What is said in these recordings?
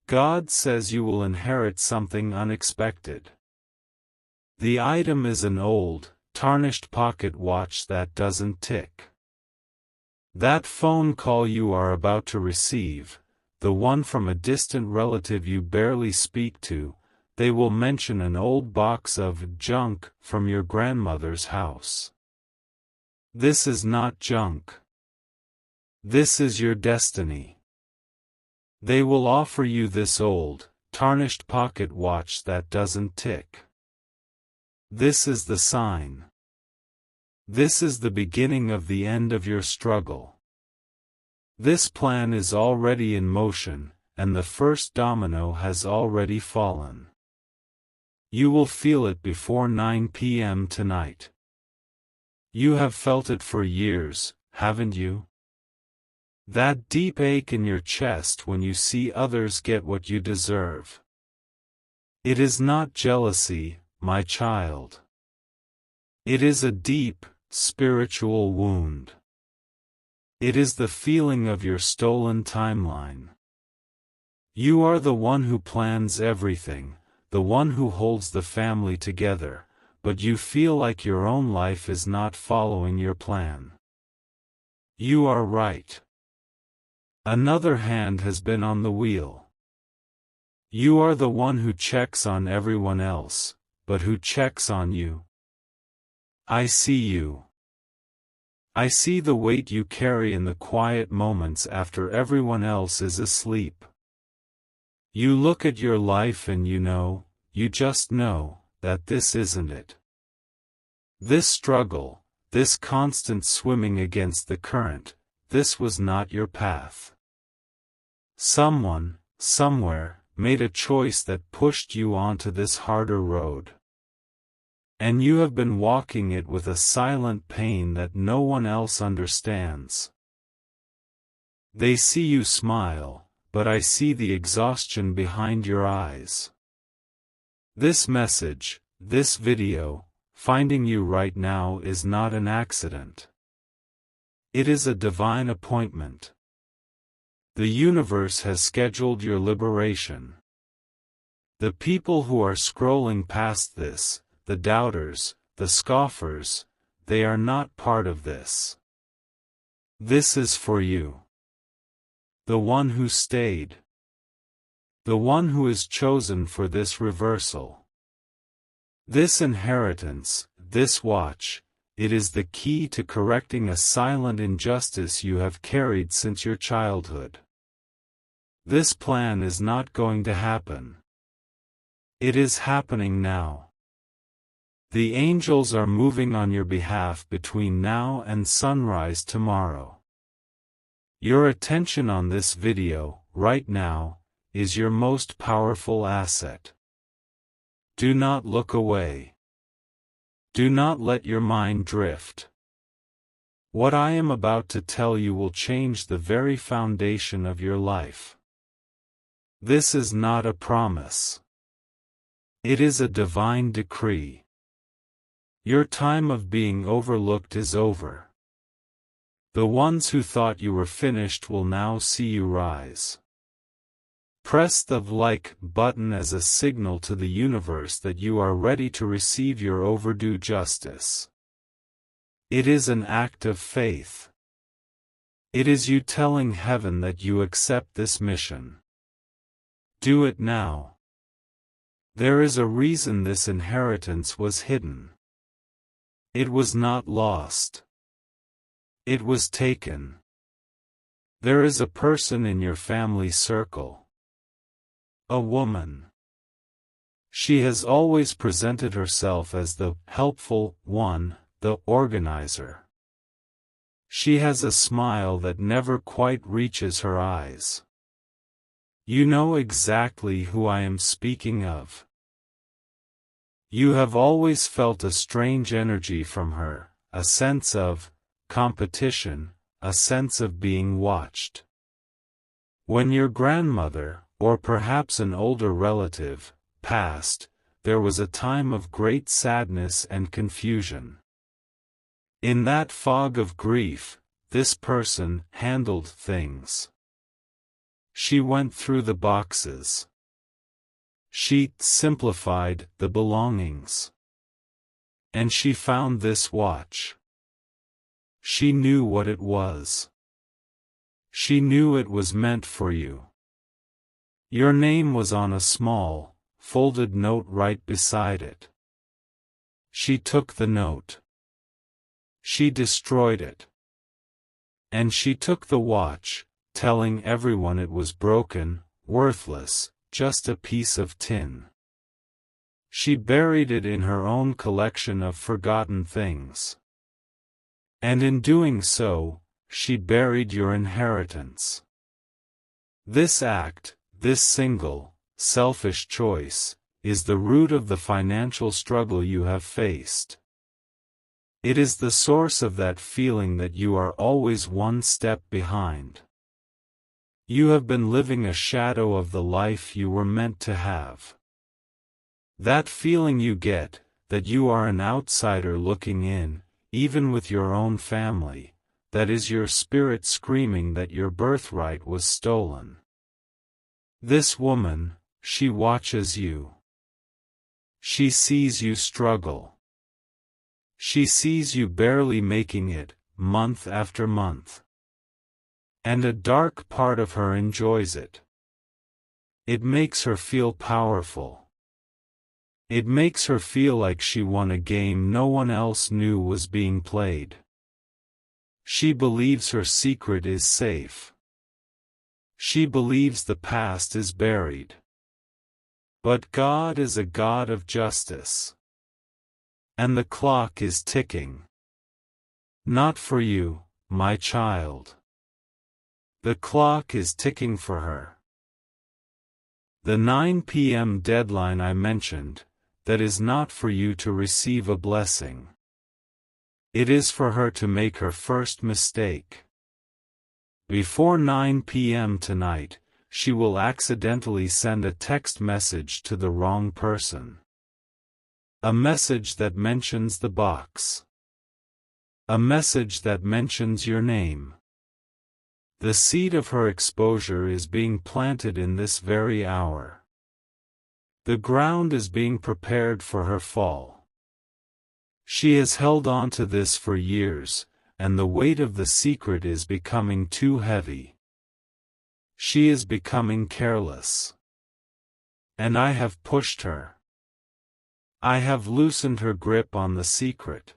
God says you will inherit something unexpected. The item is an old, tarnished pocket watch that doesn't tick. That phone call you are about to receive, the one from a distant relative you barely speak to, they will mention an old box of junk from your grandmother's house. This is not junk. This is your destiny. They will offer you this old, tarnished pocket watch that doesn't tick. This is the sign. This is the beginning of the end of your struggle. This plan is already in motion, and the first domino has already fallen. You will feel it before 9 p.m. tonight. You have felt it for years, haven't you? That deep ache in your chest when you see others get what you deserve. It is not jealousy, my child. It is a deep, spiritual wound. It is the feeling of your stolen timeline. You are the one who plans everything, the one who holds the family together, but you feel like your own life is not following your plan. You are right. Another hand has been on the wheel. You are the one who checks on everyone else, but who checks on you? I see you. I see the weight you carry in the quiet moments after everyone else is asleep. You look at your life and you just know, that this isn't it. This struggle, this constant swimming against the current, this was not your path. Someone, somewhere, made a choice that pushed you onto this harder road. And you have been walking it with a silent pain that no one else understands. They see you smile, but I see the exhaustion behind your eyes. This message, this video, finding you right now is not an accident. It is a divine appointment. The universe has scheduled your liberation. The people who are scrolling past this, the doubters, the scoffers, they are not part of this. This is for you. The one who stayed. The one who is chosen for this reversal. This inheritance, this watch, it is the key to correcting a silent injustice you have carried since your childhood. This plan is not going to happen. It is happening now. The angels are moving on your behalf between now and sunrise tomorrow. Your attention on this video, right now, is your most powerful asset. Do not look away. Do not let your mind drift. What I am about to tell you will change the very foundation of your life. This is not a promise. It is a divine decree. Your time of being overlooked is over. The ones who thought you were finished will now see you rise. Press the like button as a signal to the universe that you are ready to receive your overdue justice. It is an act of faith. It is you telling heaven that you accept this mission. Do it now. There is a reason this inheritance was hidden. It was not lost. It was taken. There is a person in your family circle. A woman. She has always presented herself as the helpful one, the organizer. She has a smile that never quite reaches her eyes. You know exactly who I am speaking of. You have always felt a strange energy from her, a sense of competition, a sense of being watched. When your grandmother, or perhaps an older relative, passed, there was a time of great sadness and confusion. In that fog of grief, this person handled things. She went through the boxes. She simplified the belongings. And she found this watch. She knew what it was. She knew it was meant for you. Your name was on a small, folded note right beside it. She took the note. She destroyed it. And she took the watch, telling everyone it was broken, worthless, just a piece of tin. She buried it in her own collection of forgotten things. And in doing so, she buried your inheritance. This act, this single, selfish choice, is the root of the financial struggle you have faced. It is the source of that feeling that you are always one step behind. You have been living a shadow of the life you were meant to have. That feeling you get, that you are an outsider looking in, even with your own family, that is your spirit screaming that your birthright was stolen. This woman, she watches you. She sees you struggle. She sees you barely making it, month after month. And a dark part of her enjoys it. It makes her feel powerful. It makes her feel like she won a game no one else knew was being played. She believes her secret is safe. She believes the past is buried. But God is a God of justice. And the clock is ticking. Not for you, my child. The clock is ticking for her. The 9 p.m. deadline I mentioned, that is not for you to receive a blessing. It is for her to make her first mistake. Before 9 p.m. tonight, she will accidentally send a text message to the wrong person. A message that mentions the box. A message that mentions your name. The seed of her exposure is being planted in this very hour. The ground is being prepared for her fall. She has held on to this for years, and the weight of the secret is becoming too heavy. She is becoming careless. And I have pushed her. I have loosened her grip on the secret.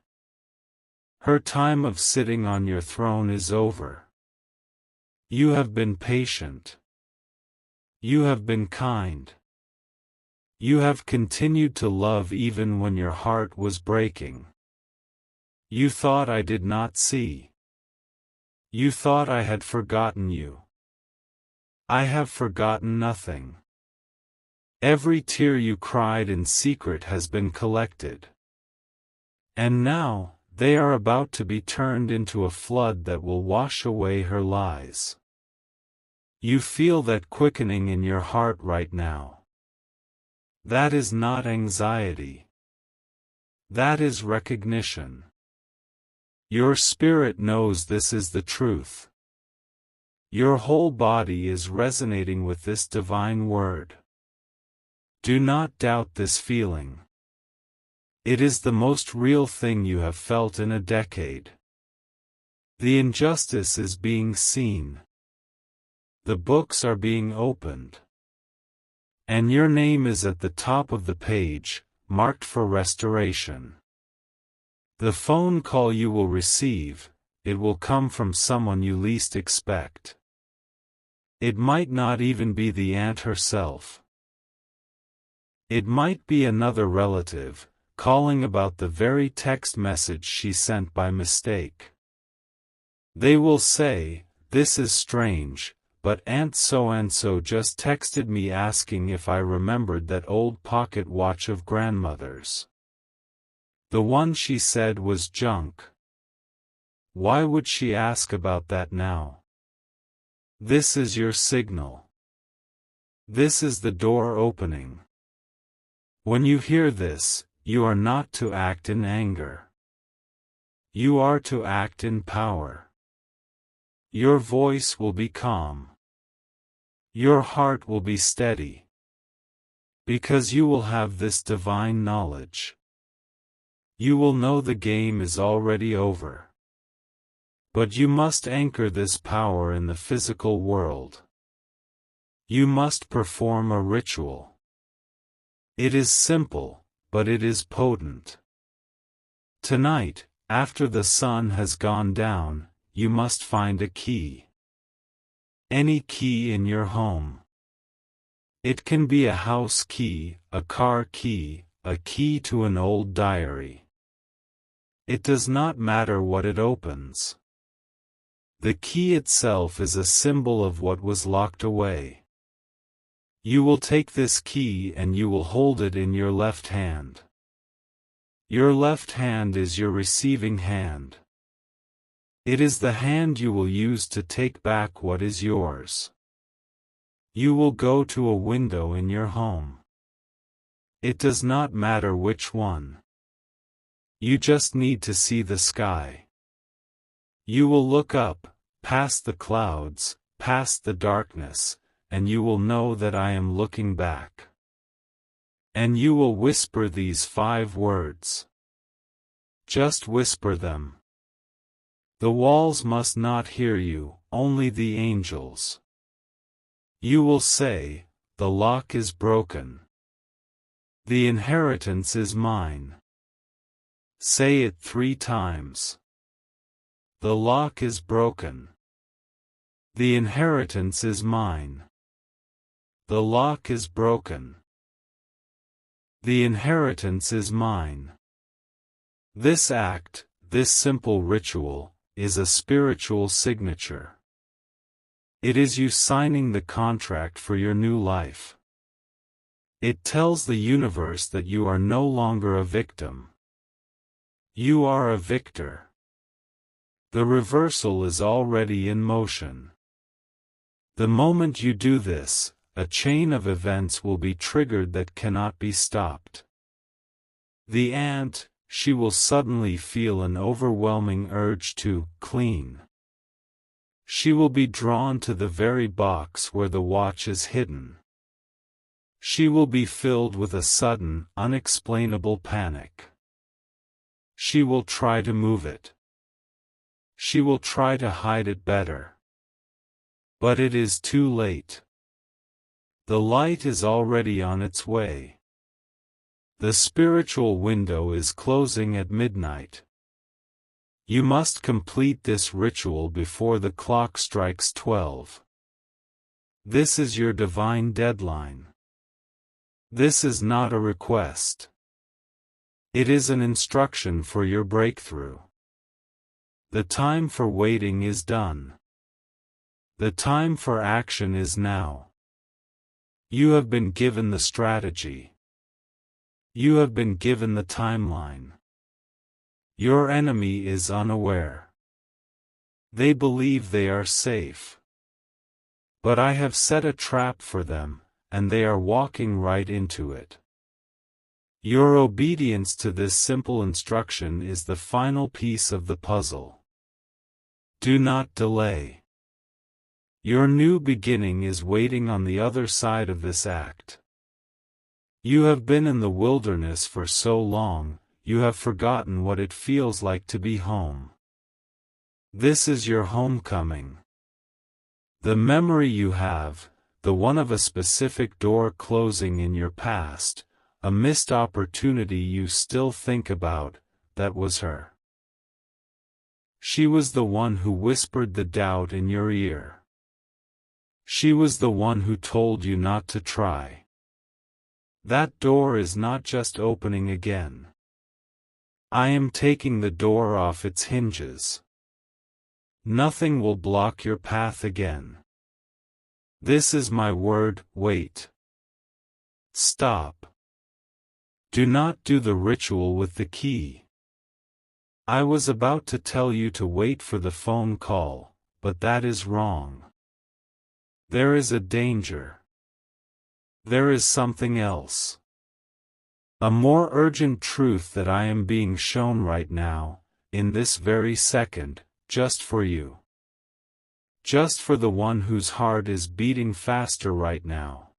Her time of sitting on your throne is over. You have been patient. You have been kind. You have continued to love even when your heart was breaking. You thought I did not see. You thought I had forgotten you. I have forgotten nothing. Every tear you cried in secret has been collected. And now, they are about to be turned into a flood that will wash away her lies. You feel that quickening in your heart right now. That is not anxiety. That is recognition. Your spirit knows this is the truth. Your whole body is resonating with this divine word. Do not doubt this feeling. It is the most real thing you have felt in a decade. The injustice is being seen. The books are being opened. And your name is at the top of the page, marked for restoration. The phone call you will receive, it will come from someone you least expect. It might not even be the aunt herself. It might be another relative, calling about the very text message she sent by mistake. They will say, "This is strange, but Aunt so-and-so just texted me asking if I remembered that old pocket watch of grandmother's. The one she said was junk. Why would she ask about that now?" This is your signal. This is the door opening. When you hear this, you are not to act in anger. You are to act in power. Your voice will be calm. Your heart will be steady, because you will have this divine knowledge. You will know the game is already over. But you must anchor this power in the physical world. You must perform a ritual. It is simple, but it is potent. Tonight, after the sun has gone down, you must find a key. Any key in your home. It can be a house key, a car key, a key to an old diary. It does not matter what it opens. The key itself is a symbol of what was locked away. You will take this key and you will hold it in your left hand. Your left hand is your receiving hand. It is the hand you will use to take back what is yours. You will go to a window in your home. It does not matter which one. You just need to see the sky. You will look up, past the clouds, past the darkness, and you will know that I am looking back. And you will whisper these 5 words. Just whisper them. The walls must not hear you, only the angels. You will say, the lock is broken. The inheritance is mine. Say it 3 times. The lock is broken. The inheritance is mine. The lock is broken. The inheritance is mine. This act, this simple ritual, is a spiritual signature. It is you signing the contract for your new life. It tells the universe that you are no longer a victim. You are a victor. The reversal is already in motion. The moment you do this, a chain of events will be triggered that cannot be stopped. The ant, she will suddenly feel an overwhelming urge to clean. She will be drawn to the very box where the watch is hidden. She will be filled with a sudden, unexplainable panic. She will try to move it. She will try to hide it better. But it is too late. The light is already on its way. The spiritual window is closing at midnight. You must complete this ritual before the clock strikes 12. This is your divine deadline. This is not a request. It is an instruction for your breakthrough. The time for waiting is done. The time for action is now. You have been given the strategy. You have been given the timeline. Your enemy is unaware. They believe they are safe. But I have set a trap for them, and they are walking right into it. Your obedience to this simple instruction is the final piece of the puzzle. Do not delay. Your new beginning is waiting on the other side of this act. You have been in the wilderness for so long, you have forgotten what it feels like to be home. This is your homecoming. The memory you have, the one of a specific door closing in your past, a missed opportunity you still think about, that was her. She was the one who whispered the doubt in your ear. She was the one who told you not to try. That door is not just opening again. I am taking the door off its hinges. Nothing will block your path again. This is my word, wait. Stop. Do not do the ritual with the key. I was about to tell you to wait for the phone call, but that is wrong. There is a danger. There is something else. A more urgent truth that I am being shown right now, in this very second, just for you. Just for the one whose heart is beating faster right now.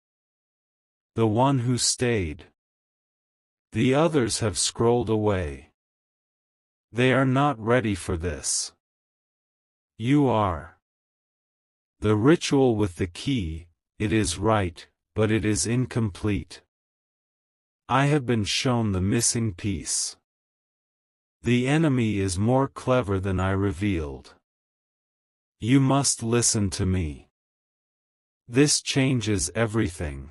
The one who stayed. The others have scrolled away. They are not ready for this. You are. The ritual with the key, it is right, but it is incomplete. I have been shown the missing piece. The enemy is more clever than I revealed. You must listen to me. This changes everything.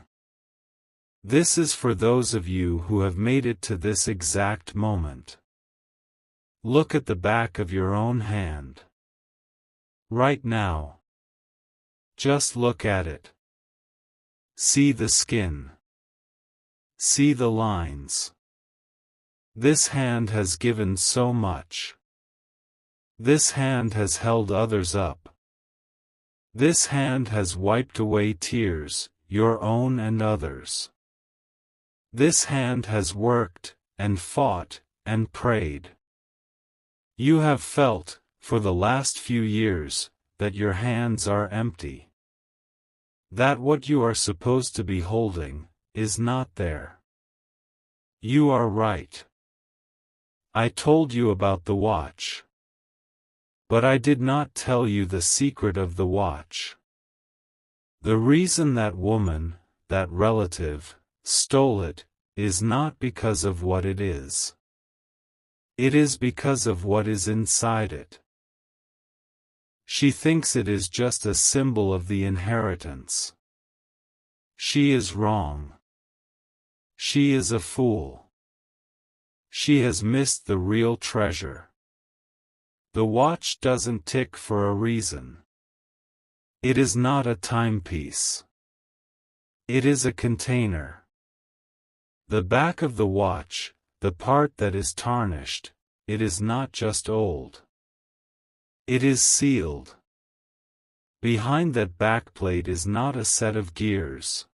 This is for those of you who have made it to this exact moment. Look at the back of your own hand. Right now. Just look at it. See the skin. See the lines. This hand has given so much. This hand has held others up. This hand has wiped away tears, your own and others. This hand has worked, and fought, and prayed. You have felt, for the last few years, that your hands are empty. That what you are supposed to be holding, is not there. You are right. I told you about the watch. But I did not tell you the secret of the watch. The reason that woman, that relative, stole it, is not because of what it is. It is because of what is inside it. She thinks it is just a symbol of the inheritance. She is wrong. She is a fool. She has missed the real treasure. The watch doesn't tick for a reason. It is not a timepiece. It is a container. The back of the watch, the part that is tarnished, it is not just old. It is sealed. Behind that backplate is not a set of gears.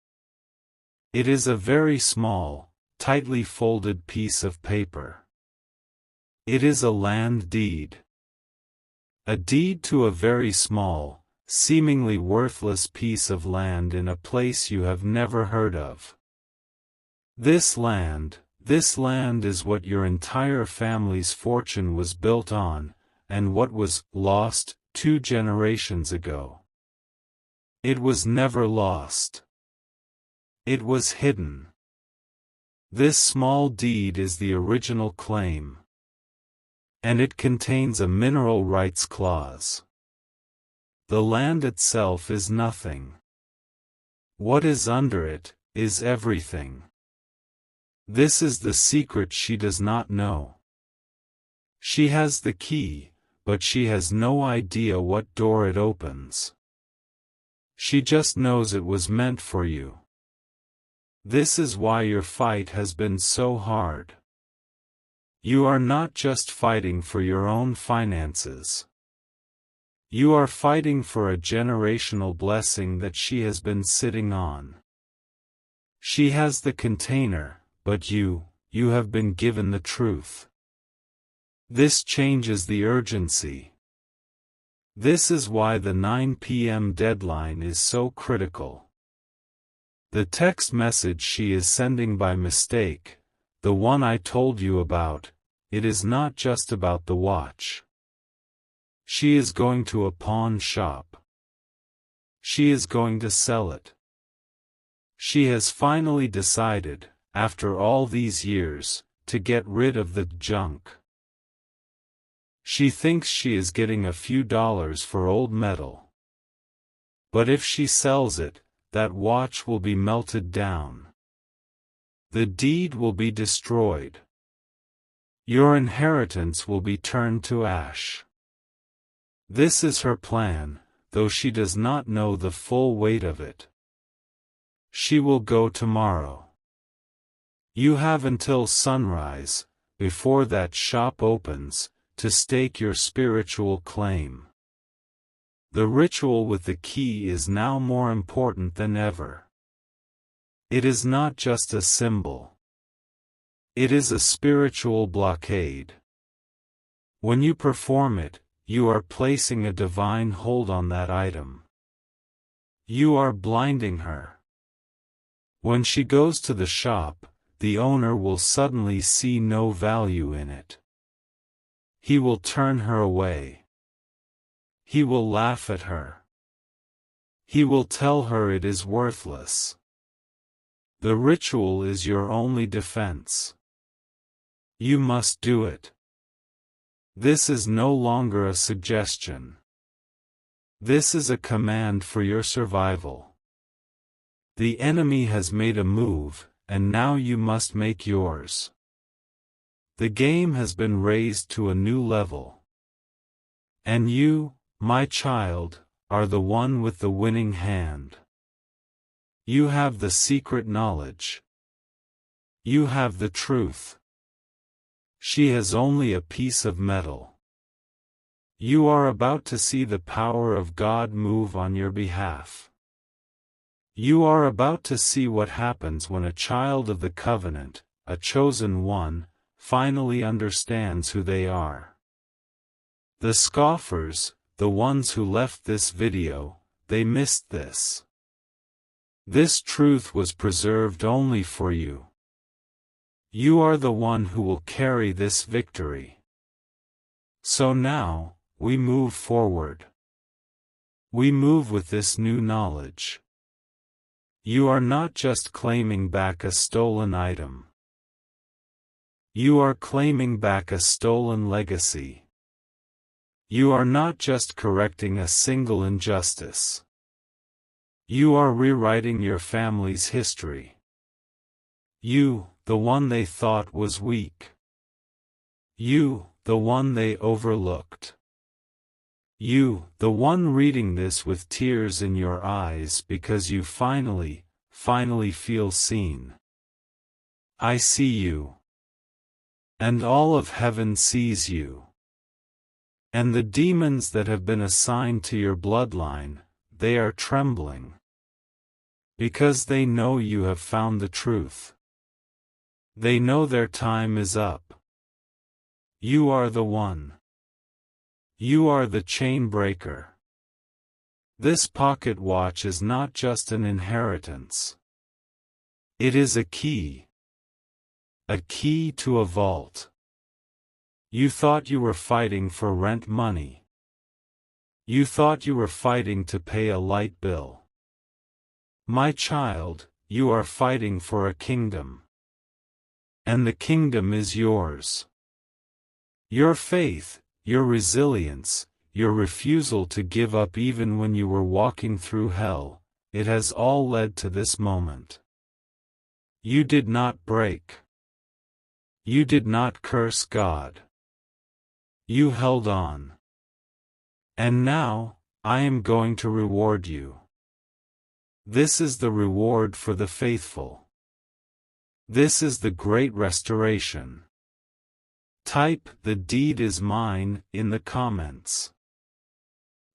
It is a very small, tightly folded piece of paper. It is a land deed. A deed to a very small, seemingly worthless piece of land in a place you have never heard of. This land is what your entire family's fortune was built on, and what was lost 2 generations ago. It was never lost. It was hidden. This small deed is the original claim. And it contains a mineral rights clause. The land itself is nothing. What is under it, is everything. This is the secret she does not know. She has the key, but she has no idea what door it opens. She just knows it was meant for you. This is why your fight has been so hard. You are not just fighting for your own finances. You are fighting for a generational blessing that she has been sitting on. She has the container, but you have been given the truth. This changes the urgency. This is why the 9 p.m. deadline is so critical. The text message she is sending by mistake, the one I told you about, it is not just about the watch. She is going to a pawn shop. She is going to sell it. She has finally decided, after all these years, to get rid of the junk. She thinks she is getting a few dollars for old metal. But if she sells it, that watch will be melted down. The deed will be destroyed. Your inheritance will be turned to ash. This is her plan, though she does not know the full weight of it. She will go tomorrow. You have until sunrise, before that shop opens, to stake your spiritual claim. The ritual with the key is now more important than ever. It is not just a symbol. It is a spiritual blockade. When you perform it, you are placing a divine hold on that item. You are blinding her. When she goes to the shop, the owner will suddenly see no value in it. He will turn her away. He will laugh at her. He will tell her it is worthless. The ritual is your only defense. You must do it. This is no longer a suggestion. This is a command for your survival. The enemy has made a move, and now you must make yours. The game has been raised to a new level. And you, my child, are the one with the winning hand. You have the secret knowledge. You have the truth. She has only a piece of metal. You are about to see the power of God move on your behalf. You are about to see what happens when a child of the covenant, a chosen one, finally understands who they are. The scoffers, the ones who left this video, they missed this. This truth was preserved only for you. You are the one who will carry this victory. So now, we move forward. We move with this new knowledge. You are not just claiming back a stolen item. You are claiming back a stolen legacy. You are not just correcting a single injustice. You are rewriting your family's history. You, the one they thought was weak. You, the one they overlooked. You, the one reading this with tears in your eyes because you finally feel seen. I see you. And all of heaven sees you. And the demons that have been assigned to your bloodline, they are trembling. Because they know you have found the truth. They know their time is up. You are the one. You are the chain breaker. This pocket watch is not just an inheritance. It is a key. A key to a vault. You thought you were fighting for rent money. You thought you were fighting to pay a light bill. My child, you are fighting for a kingdom. And the kingdom is yours. Your faith, your resilience, your refusal to give up even when you were walking through hell, it has all led to this moment. You did not break. You did not curse God. You held on. And now, I am going to reward you. This is the reward for the faithful. This is the great restoration. Type "the deed is mine" in the comments.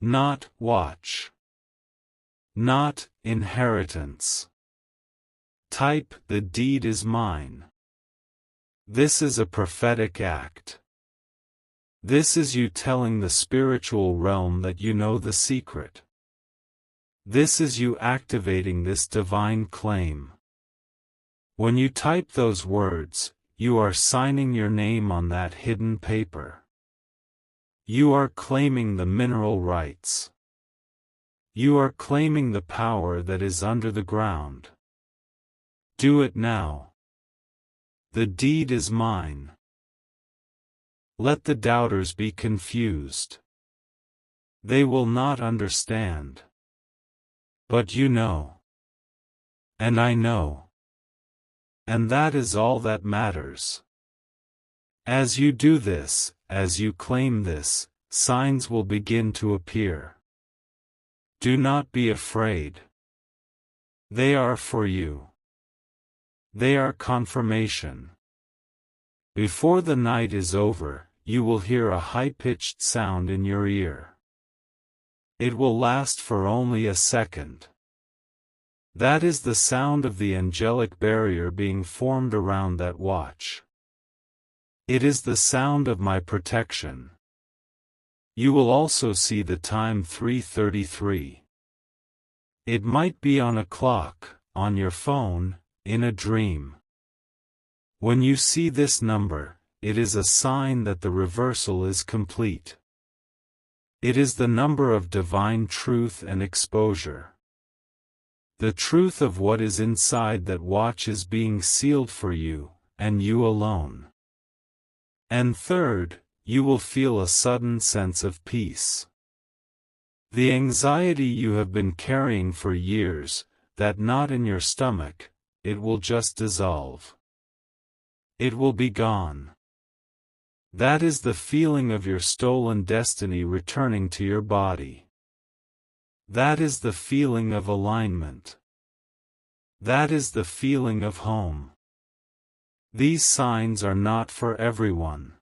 Not watch. Not inheritance. Type "the deed is mine." This is a prophetic act. This is you telling the spiritual realm that you know the secret. This is you activating this divine claim. When you type those words, you are signing your name on that hidden paper. You are claiming the mineral rights. You are claiming the power that is under the ground. Do it now. The deed is mine. Let the doubters be confused. They will not understand. But you know. And I know. And that is all that matters. As you do this, as you claim this, signs will begin to appear. Do not be afraid. They are for you. They are confirmation. Before the night is over, you will hear a high-pitched sound in your ear. It will last for only a second. That is the sound of the angelic barrier being formed around that watch. It is the sound of my protection. You will also see the time 3:33. It might be on a clock, on your phone, in a dream. When you see this number, it is a sign that the reversal is complete. It is the number of divine truth and exposure. The truth of what is inside that watch is being sealed for you, and you alone. And third, you will feel a sudden sense of peace. The anxiety you have been carrying for years, that knot in your stomach, it will just dissolve. It will be gone. That is the feeling of your stolen destiny returning to your body. That is the feeling of alignment. That is the feeling of home. These signs are not for everyone.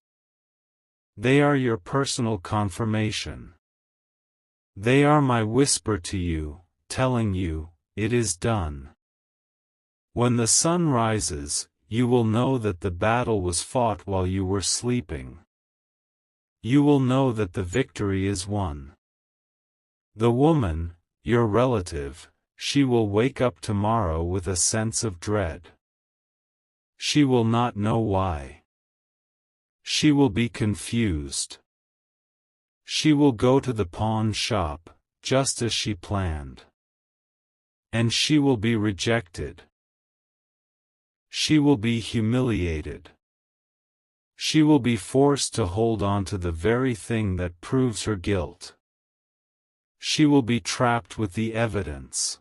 They are your personal confirmation. They are my whisper to you, telling you, it is done. When the sun rises, you will know that the battle was fought while you were sleeping. You will know that the victory is won. The woman, your relative, she will wake up tomorrow with a sense of dread. She will not know why. She will be confused. She will go to the pawn shop, just as she planned. And she will be rejected. She will be humiliated. She will be forced to hold on to the very thing that proves her guilt. She will be trapped with the evidence.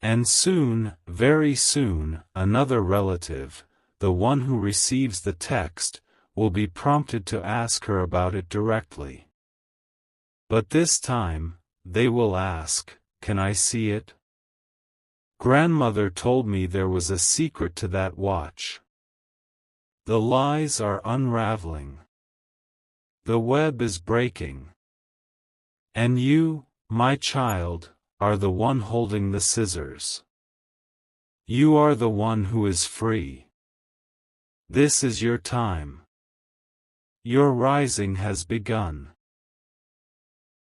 And soon, very soon, another relative, the one who receives the text, will be prompted to ask her about it directly. But this time, they will ask, "Can I see it?" Grandmother told me there was a secret to that watch. The lies are unraveling. The web is breaking. And you, my child, are the one holding the scissors. You are the one who is free. This is your time. Your rising has begun.